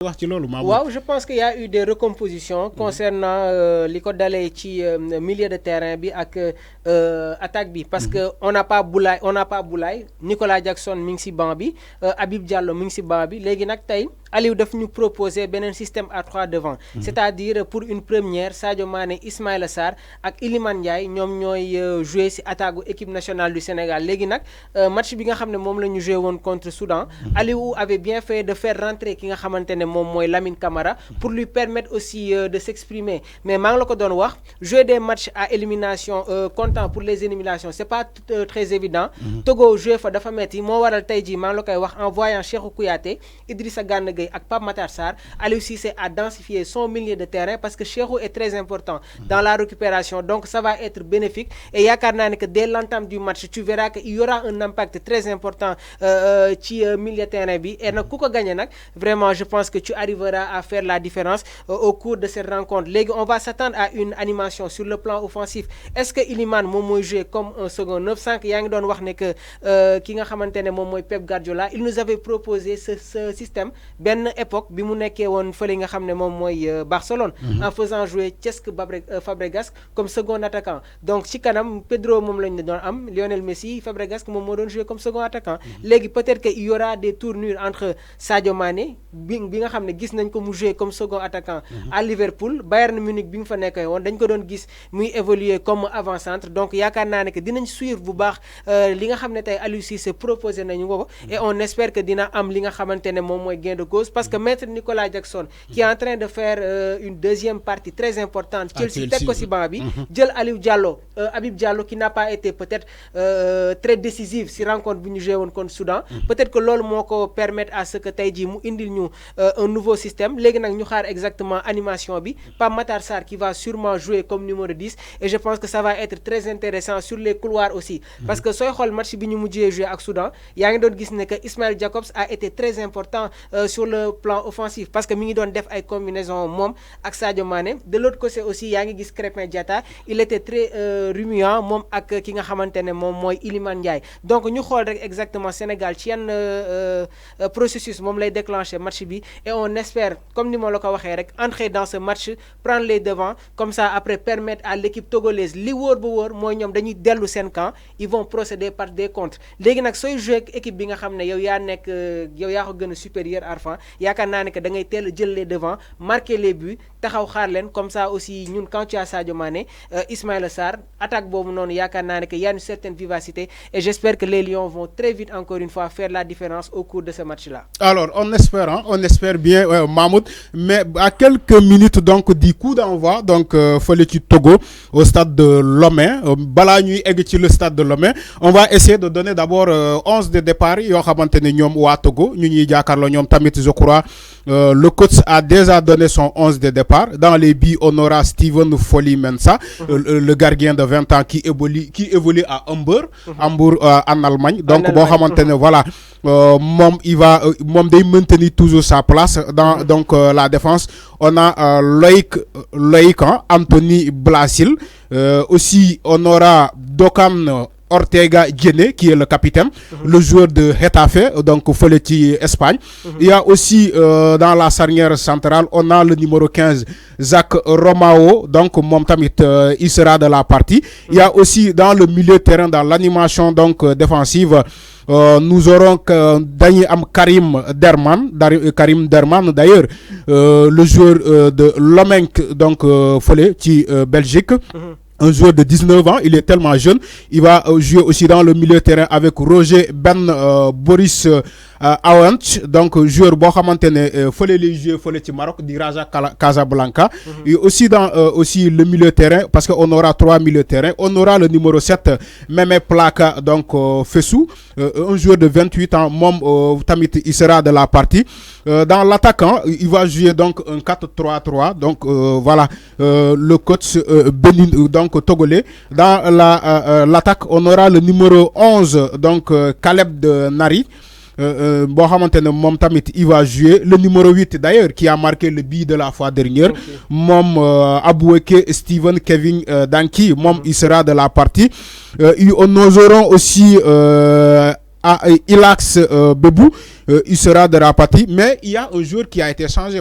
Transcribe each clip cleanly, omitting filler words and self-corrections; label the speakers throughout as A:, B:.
A: waaw je pense qu'il y a eu des recompositions concernant li ko dalee ci milieu de terrain bi ak attaque bi parce que on n'a pas Boulaye Nicolas Jackson mi ngi ci banc bi Habib Diallo mi ngi ci banc bi léegi nag tey Aliou daf ñu proposer beneen système à 3 devant c'est-à-dire pour une première Sadio Mané Ismaïla Sarr ak Iliman Ndiaye ñoom ñooy jouer ci attaque gu équipe nationale du Sénégal léegi nag match bi nga xam ne moom la ñu joué woon contre Soudan Aliou avait bien fait de faire rentrer ki nga xamante ne moom mooy Lamine Camara pour lui permettre aussi de s'exprimer mais maa ngi la ko doon wax jouer des matchs à élimination comptant pour les éliminations c'est pas très évident Togo joué fa dafa metti moo waral tey jii maa ngi la koy wax en voyant Cheikhou Kouyaté Idrissa Gana Gueye ak Pape Matar Sarr Aliou Cissé a densifié son milieu de terrain parce que Cheikhou est très important dans la récupération donc ça va être bénéfique et yaakaar naa ne que dès l'entame du match tu verras que il y aura un impact très important ci milieu de terrain bi et nag ku ko gagné nag vraiment je pense que tu arrivera à faire la différence au cours de cette rencontre. Légui, on va s'attendre à une animation sur le plan offensif. Est-ce que Iliman moom mooy jouer comme un second 9-5 yaa ngi doon wax ne que ki nga xamante ne moom mooy Pep Guardiola il nous avait proposé ce système benn époque bi mu nekkee woon fële nga xam ne moom mooy Barcelone en faisant jouer Cesc Fabregas comme second attaquant donc ci kanam Pedro moom lañ doon am Lionel Messi Fabregas moom moo doon jouer comme second attaquant léegi peut-être que il y aura des tournures entre Sadio Mané bi nga xam ne gis nañ ko mu jouer comme second attaquant à Liverpool Bayern Munich bi nga fa nekkee woon dañ ko doon gis muy évoluer comme avant-centre donc yaakaar naa ne que dinañ suivre bu baax li nga xam ne tey Aliou Cissé proposé nañu ko et on espère que dina am li nga xamante ne moom mooy gain de cause parce que maître Nicolas Jackson qui est en train de faire une deuxième partie très importante Chelsea teg ko ci banc bi jël Aliou Diallo Habib Diallo qui n'a pas été peut-être très décisif ci rencontre bi ñu joué woon contre Soudan peut-être que loolu moo ko permettre à ce que tey jii mu indil ñu un nouveau système léegi nag ñu xaar exactement animation bi Pape Matar Sarr qui va sûrement jouer comme numéro 10 et je pense que ça va être très intéressant sur les couloirs aussi parce que sooy xool match bi ñu mujjee jouer ak Soudan yaa ngi doon gis ne que Ismaël Jacobs a été très important sur le plan offensif parce que mi ngi doon def ay combinaison moom ak Sadio Mané de l'autre côté aussi yaa ngi gis Krépin Diatta il était très remuant moom ak ki nga xamante ne moom mooy Iliman Ndiaye donc ñu xool rek exactement Sénégal ci yan processus moom lay déclencher match bi et on espère comme ni ma la ko waxee rek entrer dans ce match prendre les devants comme ça après permettre à l'équipe togolaise li wóor ba wóor mooy ñoom dañuy dellu seen camp ils vont procéder par des contres léegi nag sooy jouer ak équipe bi nga xam ne yow yaa nekk yow yaa ko gën a supérieur Arfan yaakaar naa ne que da ngay teel a jël les devants marquer les buts taxaw xaar leen comme ça aussi ñun quand tu as Sadio Mané Ismaïla Sarr attaque boobu noonu yaakaar naa ne que y a une certaine vivacité et j'espère que les Lions vont très vite encore une fois faire la différence au cours de ce match-là.
B: Alors on espère bien Mahmoud, mais à quelques minutes donc du coup d'envoi donc fële ci Togo au stade de Lomé balaa ñuy egg ci le stade de Lomé on va essayer de donner d'abord 11 de départ yoo xamante ne ñoom waa Togo ñu ñuy jàkkaarloo ñoom tamit je crois le coach a déjà donné son 11 de départ dans les buts on aura Steven Foli Mensah le gardien de 20 ans qui évolue à Hambourg en Allemagne donc boo xamante ne voilà moom moom day maintenir toujours sa place dans donc la défense on a Loïc Anthony Blasil aussi on aura Dokan Ortega Diéné qui est le capitaine le joueur de Getafe donc fële ci Espagne il y a aussi dans la charnière centrale on a le numéro 15 Zach Romao donc moom tamit il sera de la partie il y a aussi dans le milieu de terrain dans l'animation donc défensive nous aurons dañuy am Karim Derman d'ailleurs le joueur de Lomenk donc fële ci Belgique un joueur de 19 ans, il est tellement jeune. Il va jouer aussi dans le milieu de terrain avec Roger Boris Awant, donc joueur boo xamante ne fële lay jouer fële ci Maroc di Raja Casablanca. Et aussi dans aussi le milieu de terrain parce que on aura 3 milieux de terrain. On aura le numéro 7 Meme Plaka donc Fessou, un joueur de 28 ans moom tamit il sera de la partie. Dans l'attaquant, il va jouer donc un 4-3-3 donc voilà le coach Benin donc togolais. Dans l'attaque, on aura le numéro 11 donc Caleb de Nari. Boo xamante ne moom tamit il va jouer le numéro 8 d'ailleurs qui a marqué le but de la fois dernière moom Aboueke Steven Kevin Danki moom il sera de la partie. Nous aurons aussi Ilax Bebou il sera de la partie. Mais il y a un joueur qui a été changé.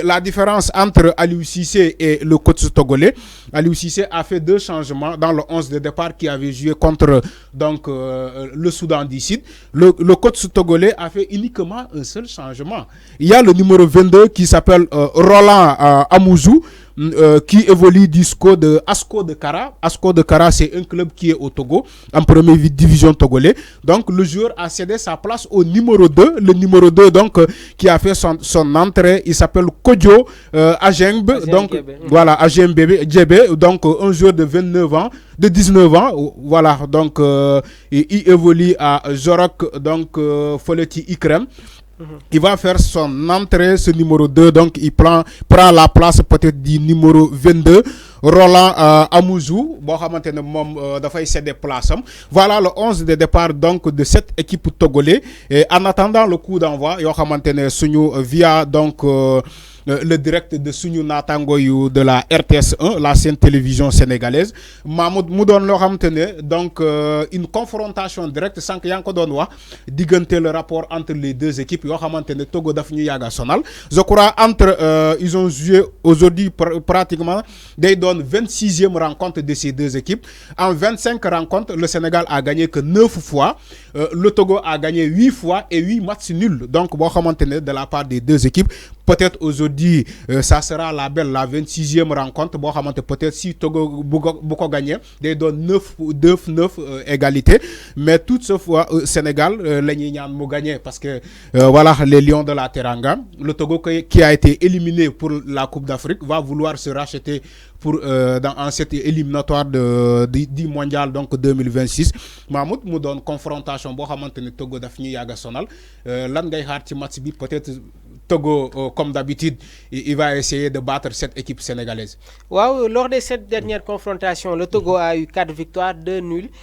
B: La différence entre Aliou Cissé et le coach togolais, Aliou Cissé a fait 2 changements dans le 11 de départ qui avait joué contre le Soudan du Sud. Le coach togolais a fait uniquement un seul changement. Il y a le numéro 22 qui s'appelle Roland Amouzou, qui évolue du SCO de Asco de Kara. Asco de Kara, c'est un club qui est au Togo, en première division togolais. Donc, le joueur a cédé sa place au numéro 2. Le numéro 2, donc, qui a fait son entrée, il s'appelle Kodjo Ajembe. Donc, voilà, Ajembe Djebe. Donc, un joueur de 19 ans. Voilà. Donc, il évolue à Jorok, donc, Foleti Ikrem. Il va faire son entrée, ce numéro 2, donc il prend la place peut-être du numéro 22, Roland Amouzou. Bon, il céder place. Voilà le 11 de départ donc de cette équipe togolais. Et en attendant le coup d'envoi, via donc le direct de Sunyu Natangoyu de la RTS1, la scène télévision sénégalaise. Mahmoud Moudon le donc une confrontation directe sans que Yanko Donwa digante le rapport entre les deux équipes. Togo Dafni Yaga Sonal. Je crois ils ont joué aujourd'hui pratiquement des 26e rencontre de ces deux équipes. En 25 rencontres, le Sénégal a gagné que 9 fois. Le Togo a gagné 8 fois et 8 matchs nuls. Donc, de la part des deux équipes. Peut-être aujourd'hui, ça sera la 26e rencontre. Peut-être si Togo beaucoup gagné, des 9 égalités. Mais toute ce fois, Sénégal, les Nignan gagné parce que voilà, les Lions de la Teranga. Le Togo qui a été éliminé pour la Coupe d'Afrique va vouloir se racheter en cette éliminatoire du mondial donc 2026. Mahmoud mu donne confrontation boo xamantene Togo daf ñuy yàgg a sonal lan ngay xaar ci match bi peut-être Togo comme d'habitude il va essayer de battre cette équipe sénégalaise.
A: Wow, lors de cette dernière confrontation, le Togo a eu 4 victoires, 2 nuls.